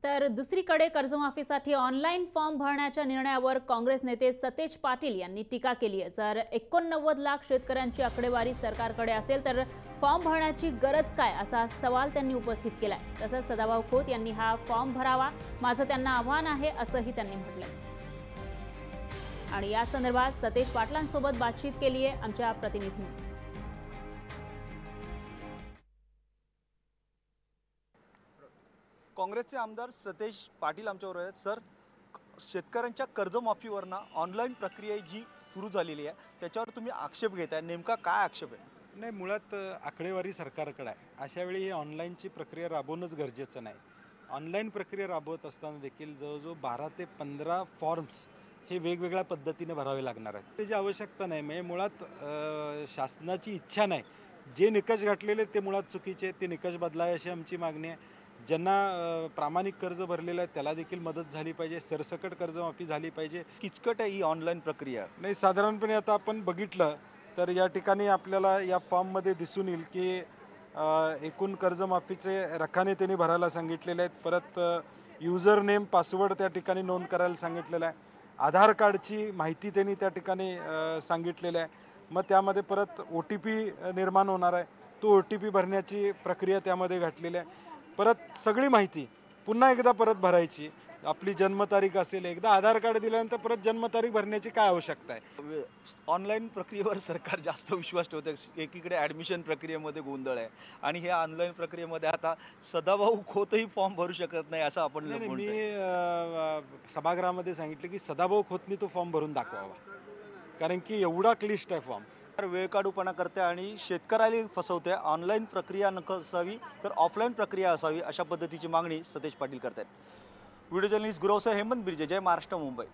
तर दुसरीकडे कर्जमाफीसाठी ऑनलाईन फॉर्म भरण्याच्या निर्णयावर काँग्रेस नेते सतेज पाटील यांनी टीका केली आहे। जर 89 लाख शेतकऱ्यांची आकडेवारी सरकारकडे असेल तर फॉर्म भरण्याची गरज काय असा सवाल त्यांनी उपस्थित केलाय। तसंच सदाभाऊ खोत यांनी हा फॉर्म भरावा, माझं त्यांना आव्हान आहे असंही त्यांनी म्हटलंय। आणि या संदर्भात सतेज पाटलांसोबत बातचीत केली आहे आमच्या प्रतिनिधींनी। काँग्रेसचे आमदार सतेज पाटील आमच्याबरोबर आहेत। सर, शेतकऱ्यांच्या कर्जमाफीवरनं ऑनलाईन प्रक्रिया जी सुरू झालेली आहे त्याच्यावर तुम्ही आक्षेप घेताय, नेमका काय आक्षेप आहे? नाही, मुळात आकडेवारी सरकारकडे आहे। अशा वेळी ही ऑनलाईनची प्रक्रिया राबवणंच गरजेचं नाही। ऑनलाईन प्रक्रिया राबवत असताना देखील जवळजवळ 12 ते 15 फॉर्म्स हे वेगवेगळ्या पद्धतीने भरावे लागणार आहेत। त्याची आवश्यकता नाही, म्हणजे मुळात शासनाची इच्छा नाही। जे निकष घातलेले ते मुळात चुकीचे आहेत, ते निकष बदलावे अशी आमची मागणी आहे। ज्यांना प्रामाणिक कर्ज भरलेलं आहे त्याला देखील मदत झाली पाहिजे, सरसकट कर्जमाफी झाली पाहिजे। किचकट आहे ही ऑनलाईन प्रक्रिया? नाही, साधारणपणे आता आपण बघितलं तर या ठिकाणी आपल्याला या फॉर्ममध्ये दिसून येईल की एकूण कर्जमाफीचे रकाने त्यांनी भरायला सांगितलेले आहेत। परत युजर नेम पासवर्ड त्या ठिकाणी नोंद करायला सांगितलेलं आहे। आधार कार्डची माहिती त्यांनी त्या ठिकाणी सांगितलेली आहे। मग त्यामध्ये परत OTP निर्माण होणार आहे, तो OTP भरण्याची प्रक्रिया त्यामध्ये घातलेली आहे। परत सगळी माहिती पुन्हा एकदा परत भरायची। आपली जन्मतारीख असेल, एकदा आधार कार्ड दिल्यानंतर परत जन्मतारीख भरण्याची काय आवश्यकता आहे? ऑनलाईन प्रक्रियेवर सरकार जास्त विश्वास ठेवते। एकीकडे ॲडमिशन प्रक्रियेमध्ये गोंधळ आहे आणि हे ऑनलाईन प्रक्रियेमध्ये आता सदाभाऊ खोतही फॉर्म भरू शकत नाही असं आपण मी सभागृहामध्ये सांगितलं की सदाभाऊ खोतनी तो फॉर्म भरून दाखवावा, कारण की एवढा क्लिष्ट आहे फॉर्म। वेळकाढूपणा करते आणि शेतकऱ्याला फसवते। ऑनलाईन प्रक्रिया नको असावी तर ऑफलाईन प्रक्रिया असावी अशा पद्धतीची मागणी सतेज पाटील करतात। व्हिडिओ जर्नलिस्ट गुरवसह हेमंत बिर्जे, जय महाराष्ट्र, मुंबई।